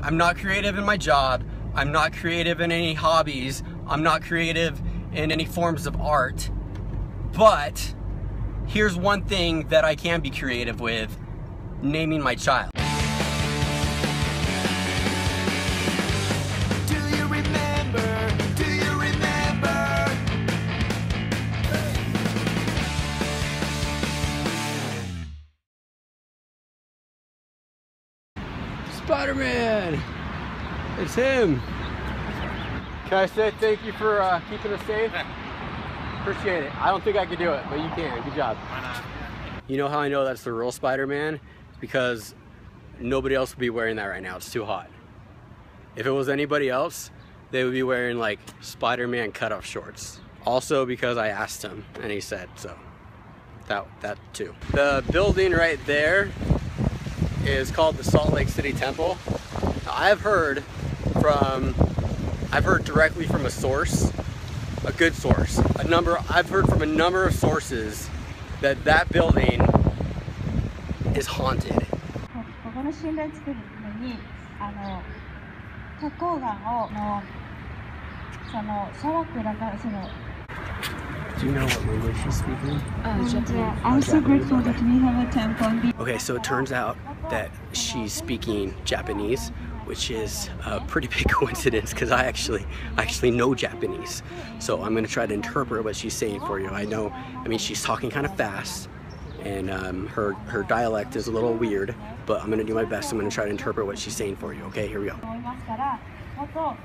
I'm not creative in my job. I'm not creative in any hobbies. I'm not creative in any forms of art. But here's one thing that I can be creative with: naming my child. Do you remember? Do you remember? Spider-Man! It's him! Can I say thank you for keeping us safe? Appreciate it. I don't think I could do it, but you can. Good job. Why not? You know how I know that's the real Spider-Man? It's because nobody else would be wearing that right now. It's too hot. If it was anybody else, they would be wearing like Spider-Man cutoff shorts. Also because I asked him and he said so. That too. The building right there is called the Salt Lake City Temple. Now, I've heard directly from a source, a good source. I've heard from a number of sources that that building is haunted. Do you know what language she's speaking? I'm so grateful that we have a temple. Okay, so it turns out that she's speaking Japanese, which is a pretty big coincidence because I actually know Japanese. So I'm gonna try to interpret what she's saying for you. I mean, she's talking kind of fast, and her dialect is a little weird, but I'm gonna do my best. I'm gonna try to interpret what she's saying for you. Okay, here we go.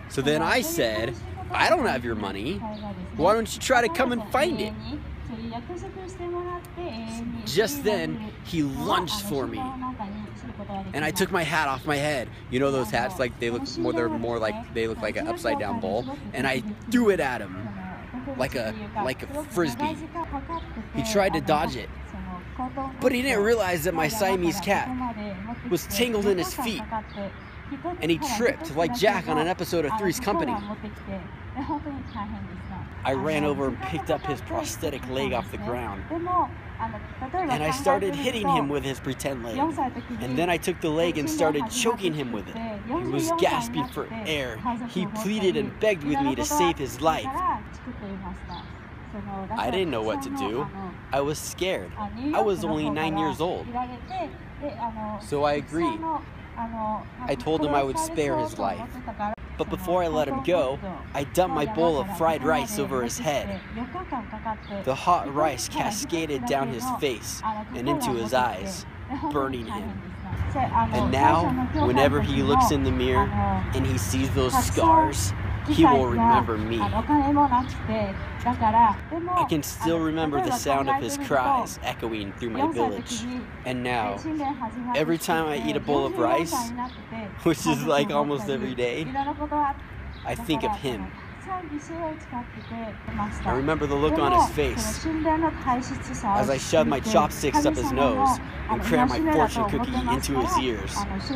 So then I said, I don't have your money. Why don't you try to come and find it? Just then, he lunged for me, and I took my hat off my head. You know those hats, like they look more like an upside down bowl, and I threw it at him like a frisbee. He tried to dodge it, but he didn't realize that my Siamese cat was tangled in his feet, and he tripped like Jack on an episode of Three's Company. I ran over and picked up his prosthetic leg off the ground, and I started hitting him with his pretend leg, and then I took the leg and started choking him with it. He was gasping for air. He pleaded and begged with me to save his life. I didn't know what to do. I was scared. I was only 9 years old. So I agreed. I told him I would spare his life. But before I let him go, I dumped my bowl of fried rice over his head. The hot rice cascaded down his face and into his eyes, burning him. And now, whenever he looks in the mirror and he sees those scars, he will remember me. I can still remember the sound of his cries echoing through my village. And now, every time I eat a bowl of rice, which is like almost every day, I think of him. I remember the look on his face as I shoved my chopsticks up his nose and crammed my fortune cookie into his ears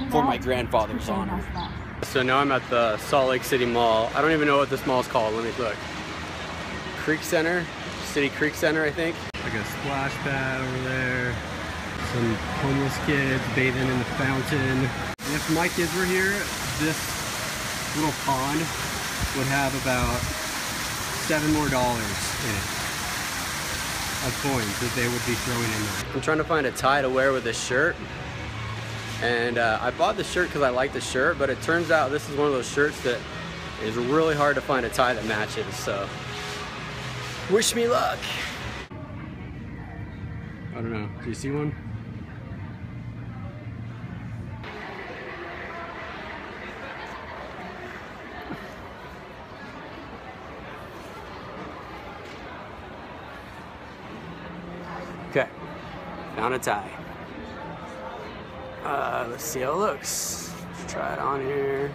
for my grandfather's honor. So now I'm at the Salt Lake City Mall. I don't even know what this mall is called. Let me look. Creek Center? City Creek Center, I think. Like a splash pad over there. Some homeless kids bathing in the fountain. And if my kids were here, this little pond would have about $7 more in it of coins that they would be throwing in there. I'm trying to find a tie to wear with this shirt. And I bought the shirt because I like the shirt, but it turns out this is one of those shirts that is really hard to find a tie that matches, so wish me luck. I don't know, do you see one? Okay, found a tie. Let's see how it looks. Let's try it on here.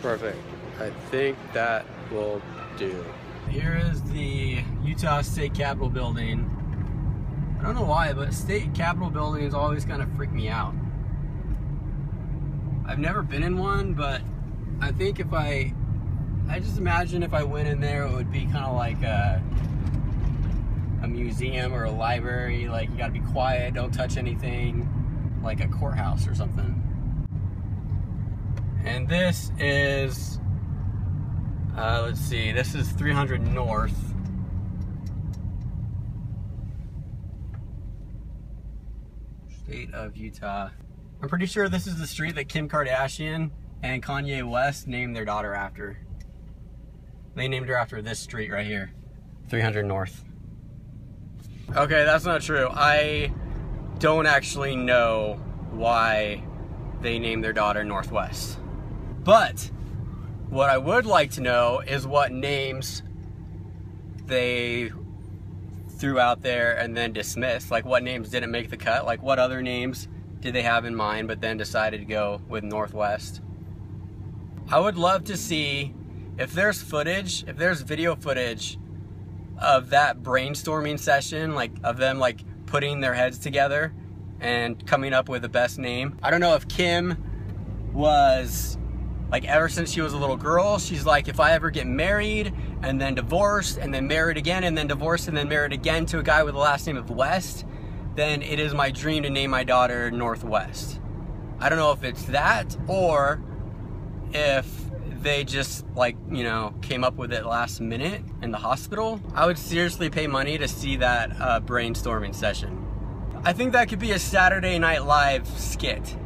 Perfect. I think that will do. Here is the Utah State Capitol building. I don't know why, but state capitol buildings always kind of freak me out. I've never been in one, but I think if I just imagine if I went in there, it would be kind of like a museum or a library. Like, you gotta be quiet, don't touch anything, like a courthouse or something. And this is, let's see, this is 300 North. State of Utah. I'm pretty sure this is the street that Kim Kardashian and Kanye West named their daughter after. They named her after this street right here, 300 North. Okay, that's not true. I don't actually know why they named their daughter Northwest. But what I would like to know is what names they threw out there and then dismissed. Like, what names didn't make the cut? Like, what other names did they have in mind but then decided to go with Northwest? I would love to see if there's footage, if there's video footage of that brainstorming session, like of them like putting their heads together and coming up with the best name. I don't know if Kim was like, ever since she was a little girl, she's like, if I ever get married and then divorced and then married again and then divorced and then married again to a guy with the last name of West, then it is my dream to name my daughter Northwest. I don't know if it's that or if they just, like, you know, came up with it last minute in the hospital. I would seriously pay money to see that brainstorming session. I think that could be a Saturday Night Live skit.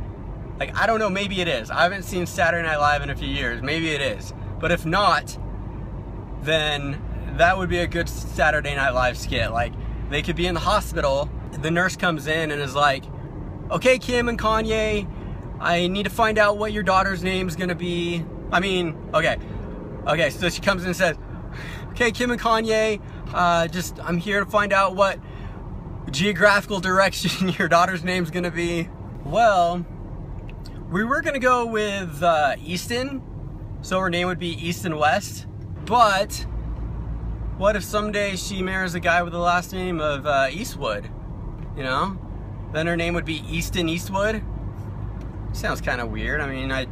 Like, I don't know, maybe it is. I haven't seen Saturday Night Live in a few years. Maybe it is. But if not, then that would be a good Saturday Night Live skit. Like, they could be in the hospital, the nurse comes in and is like, okay, Kim and Kanye, I need to find out what your daughter's name's gonna be. I mean, okay, so she comes in and says, okay, Kim and Kanye, I'm here to find out what geographical direction your daughter's name's gonna be. Well, we were gonna go with Easton, so her name would be Easton West, but what if someday she marries a guy with the last name of Eastwood, you know? Then her name would be Easton Eastwood. Sounds kind of weird. I mean, I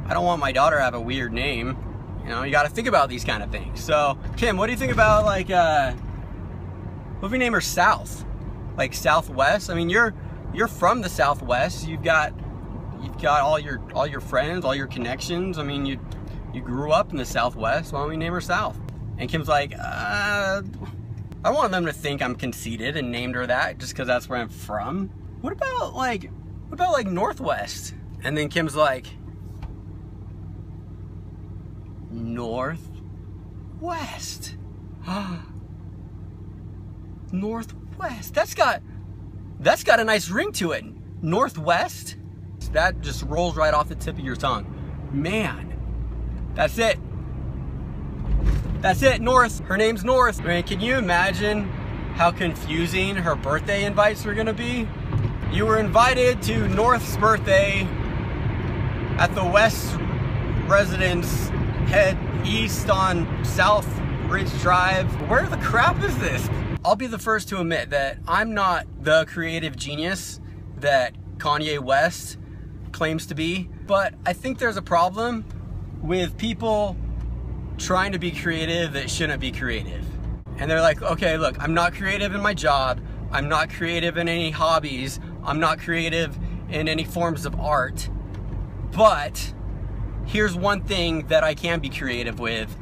don't want my daughter to have a weird name. You know, you got to think about these kind of things. So, Kim, what do you think about, like, what if we name her South? Like Southwest? I mean, you're from the Southwest. You've got all your friends, all your connections. I mean, you grew up in the Southwest. Why don't we name her South? And Kim's like, I want them to think I'm conceited and named her that just because that's where I'm from. What about like Northwest? And then Kim's like, Northwest. Northwest. That's got a nice ring to it. Northwest. That just rolls right off the tip of your tongue. Man, that's it. That's it, North. Her name's North. I mean, can you imagine how confusing her birthday invites were gonna be? You were invited to North's birthday at the West residence. Head east on South Ridge Drive. Where the crap is this? I'll be the first to admit that I'm not the creative genius that Kanye West claims to be, but I think there's a problem with people trying to be creative that shouldn't be creative. And they're like, okay, look, I'm not creative in my job, I'm not creative in any hobbies, I'm not creative in any forms of art, but here's one thing that I can be creative with: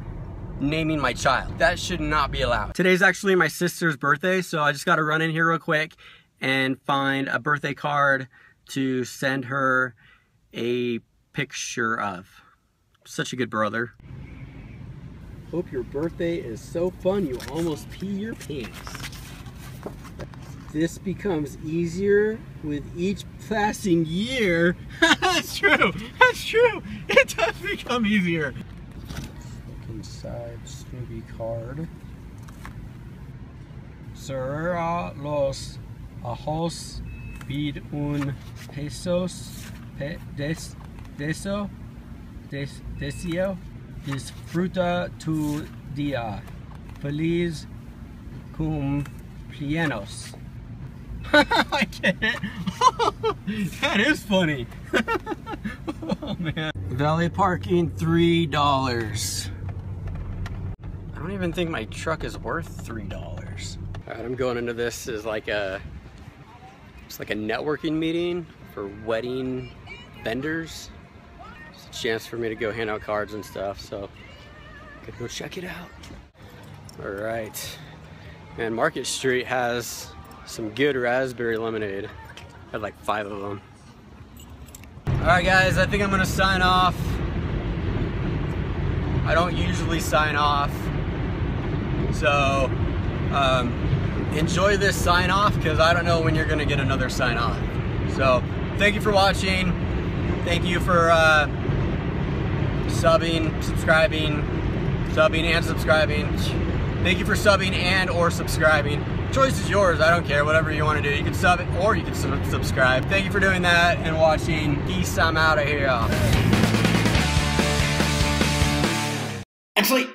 naming my child. That should not be allowed. Today's actually my sister's birthday, so I just gotta run in here real quick and find a birthday card to send her a picture of. Such a good brother. Hope your birthday is so fun you almost pee your pants. This becomes easier with each passing year. That's true. That's true. It does become easier. Look inside Snoopy card. Será los ajos vid un pesos deseo. Disfruta tu día. Feliz cumpleaños. I get it. That is funny. Oh man. Valet parking, $3. I don't even think my truck is worth $3. All right, I'm going into this as like it's like a networking meeting for wedding vendors. It's a chance for me to go hand out cards and stuff, so I'm gonna go check it out. All right, man, Market Street has some good raspberry lemonade. I had like 5 of them. All right, guys, I think I'm gonna sign off. I don't usually sign off, so enjoy this sign off, because I don't know when you're gonna get another sign off. So thank you for watching. Thank you for subbing and subscribing. Thank you for subbing and or subscribing. Choice is yours. I don't care. Whatever you want to do. You can sub it or you can subscribe. Thank you for doing that and watching. Peace. I'm out of here. Actually,